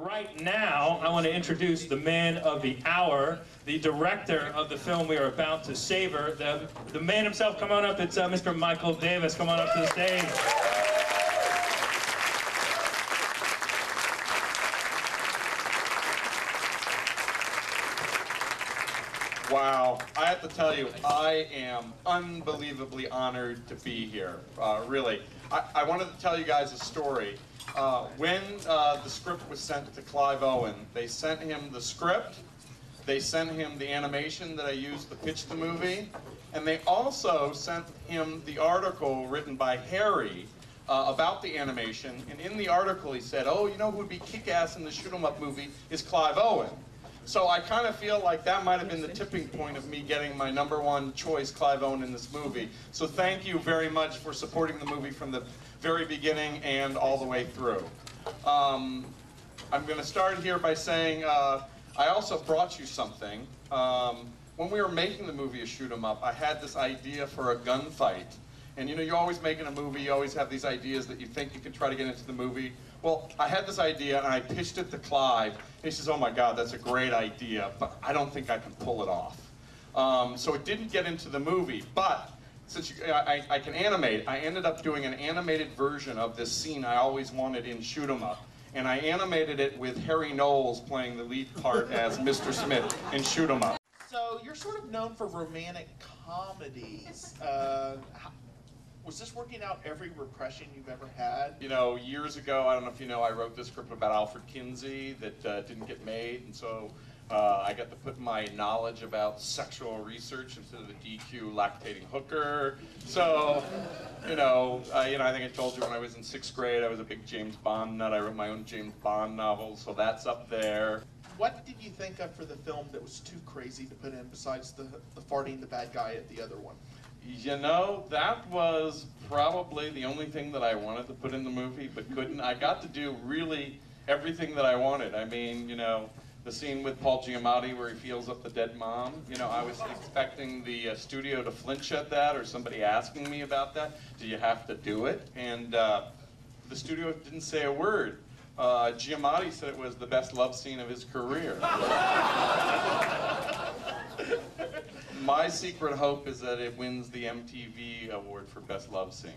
Right now, I want to introduce the man of the hour, the director of the film we are about to savor. The man himself, come on up. It's Mr. Michael Davis. Come on up to the stage. Wow, I have to tell you, I am unbelievably honored to be here, really. I wanted to tell you guys a story. When the script was sent to Clive Owen, they sent him the script, they sent him the animation that I used to pitch the movie, and they also sent him the article written by Harry about the animation, and in the article he said, oh, you know who would be kick-ass in the shoot 'em up movie is Clive Owen. So I kind of feel like that might have been the tipping point of me getting my #1 choice, Clive Owen, in this movie. So thank you very much for supporting the movie from the very beginning and all the way through. I'm going to start here by saying I also brought you something. When we were making the movie A Shoot 'em Up, I had this idea for a gunfight. And you know, you're always making a movie, you always have these ideas that you think you can try to get into the movie. Well, I had this idea and I pitched it to Clive. And he says, oh my God, that's a great idea, but I don't think I can pull it off. So it didn't get into the movie, but since I can animate, I ended up doing an animated version of this scene I always wanted in Shoot 'em Up. And I animated it with Harry Knowles playing the lead part as Mr. Smith in Shoot 'em Up. So you're sort of known for romantic comedies. Was this working out every repression you've ever had? You know, years ago, I don't know if you know, I wrote this script about Alfred Kinsey that didn't get made, and so I got to put my knowledge about sexual research into the DQ lactating hooker. So, you know, I think I told you when I was in 6th grade, I was a big James Bond nut. I wrote my own James Bond novel, so that's up there. What did you think of for the film that was too crazy to put in besides the farting the bad guy at the other one? You know, that was probably the only thing that I wanted to put in the movie, but couldn't. I got to do really everything that I wanted. I mean, you know, the scene with Paul Giamatti where he feels up the dead mom, you know, I was expecting the studio to flinch at that or somebody asking me about that. Do you have to do it? And the studio didn't say a word. Giamatti said it was the best love scene of his career. My secret hope is that it wins the MTV award for best love scene.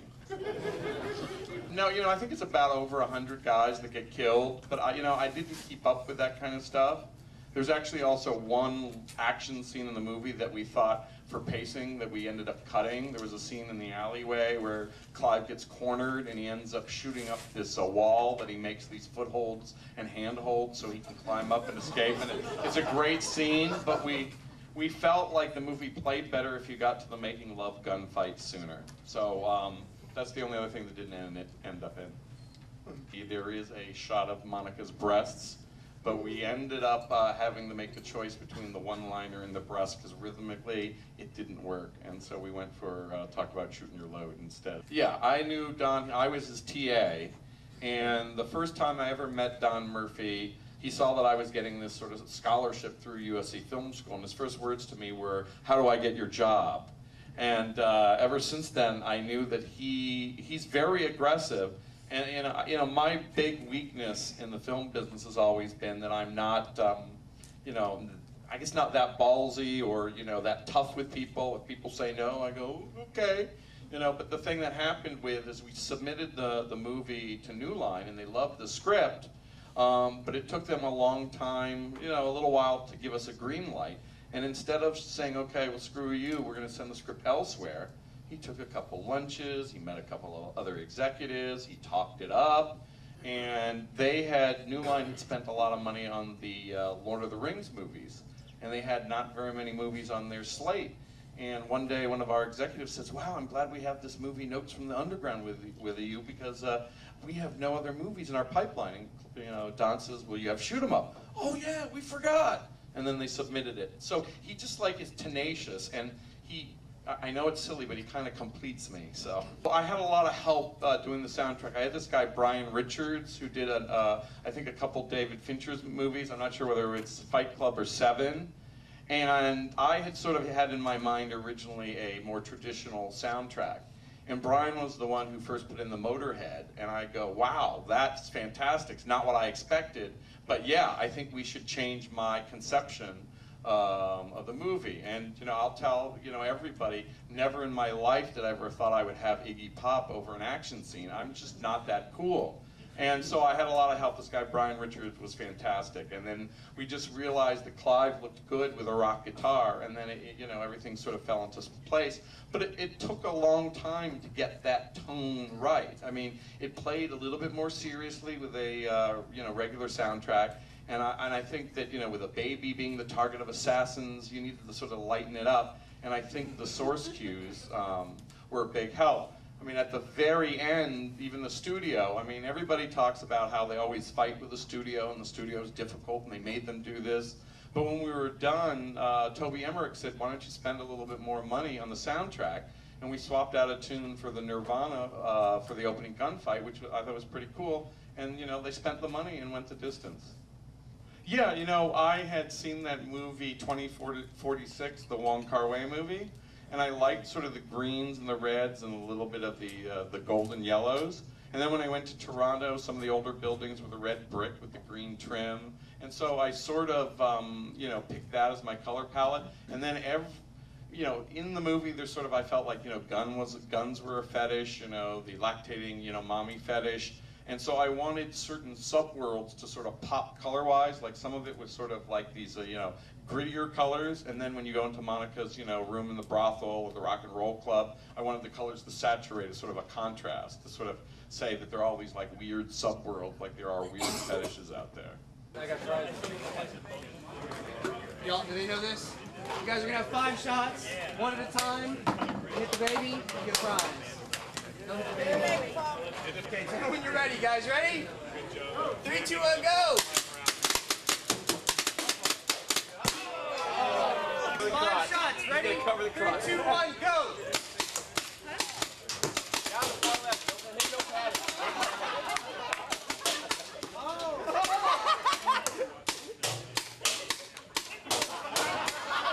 No, you know, I think it's about over 100 guys that get killed, but I didn't keep up with that kind of stuff. There's actually also one action scene in the movie that we thought, for pacing, that we ended up cutting. There was a scene in the alleyway where Clive gets cornered and he ends up shooting up this wall that he makes these footholds and handholds so he can climb up and escape. And it's a great scene, but we felt like the movie played better if you got to the making love gunfight sooner. So that's the only other thing that didn't end up in. There is a shot of Monica's breasts, but we ended up having to make the choice between the one-liner and the breast because rhythmically it didn't work. And so we went for Talk About Shooting Your Load instead. Yeah, I knew Don, I was his TA, and the first time I ever met Don Murphy, he saw that I was getting this sort of scholarship through USC Film School, and his first words to me were, how do I get your job? And ever since then, I knew that he's very aggressive. And you know, my big weakness in the film business has always been that I'm not, you know, I guess not that ballsy or, you know, that tough with people. If people say no, I go, okay. You know, but the thing that happened with is we submitted the movie to New Line, and they loved the script. But it took them a long time, you know, a little while to give us a green light. And instead of saying, okay, well, screw you, we're going to send the script elsewhere, he took a couple lunches, he met a couple of other executives, he talked it up, and New Line had spent a lot of money on the Lord of the Rings movies, and they had not very many movies on their slate. And one day, one of our executives says, wow, I'm glad we have this movie, Notes from the Underground, with you, because we have no other movies in our pipeline. And, you know, Don says, well, you have Shoot 'em Up. Oh yeah, we forgot. And then they submitted it. So he just like is tenacious, and I know it's silly, but he kind of completes me. So I had a lot of help doing the soundtrack. I had this guy, Brian Richards, who did, I think, a couple David Fincher's movies. I'm not sure whether it's Fight Club or Seven. And I had sort of had in my mind originally a more traditional soundtrack. And Brian was the one who first put in the Motorhead, and I go, wow, that's fantastic. It's not what I expected, but yeah, I think we should change my conception of the movie. And I'll tell everybody, never in my life did I ever thought I would have Iggy Pop over an action scene. I'm just not that cool. And so I had a lot of help. This guy, Brian Richards, was fantastic. And then we just realized that Clive looked good with a rock guitar, and then everything sort of fell into place. But it took a long time to get that tone right. I mean, it played a little bit more seriously with a regular soundtrack. And I think that with a baby being the target of assassins, you needed to sort of lighten it up. And I think the source cues were a big help. I mean, at the very end, even the studio, I mean, everybody talks about how they always fight with the studio, and the studio is difficult, and they made them do this. But when we were done, Toby Emmerich said, why don't you spend a little bit more money on the soundtrack? And we swapped out a tune for the Nirvana for the opening gunfight, which I thought was pretty cool. And, they spent the money and went the distance. Yeah, I had seen that movie 2046, the Wong Kar-wai movie. And I liked sort of the greens and the reds and a little bit of the golden yellows. And then when I went to Toronto, some of the older buildings were the red brick with the green trim. And so I sort of, picked that as my color palette. And then in the movie, there's sort of, I felt like, guns were a fetish, the lactating, mommy fetish. And so I wanted certain subworlds to sort of pop color-wise, like some of it was sort of like these, grittier colors, and then when you go into Monica's, room in the brothel or the rock and roll club, I wanted the colors to saturate as sort of a contrast, to sort of say that there are all these like weird subworlds, like there are weird fetishes out there. I got fries. Y'all, do they know this? You guys are gonna have 5 shots, one at a time. You hit the baby, you get a prize. Don't hit the baby. Okay, tell me when you're ready, guys. Ready? 3, 2, 1, go! 5 shots, ready? 3, 2, 1, go!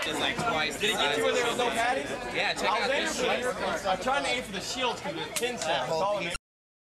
It's like twice. Did it get you where there was no patties? Yeah, check out this shit. I'm trying to aim for the shields because the tin set.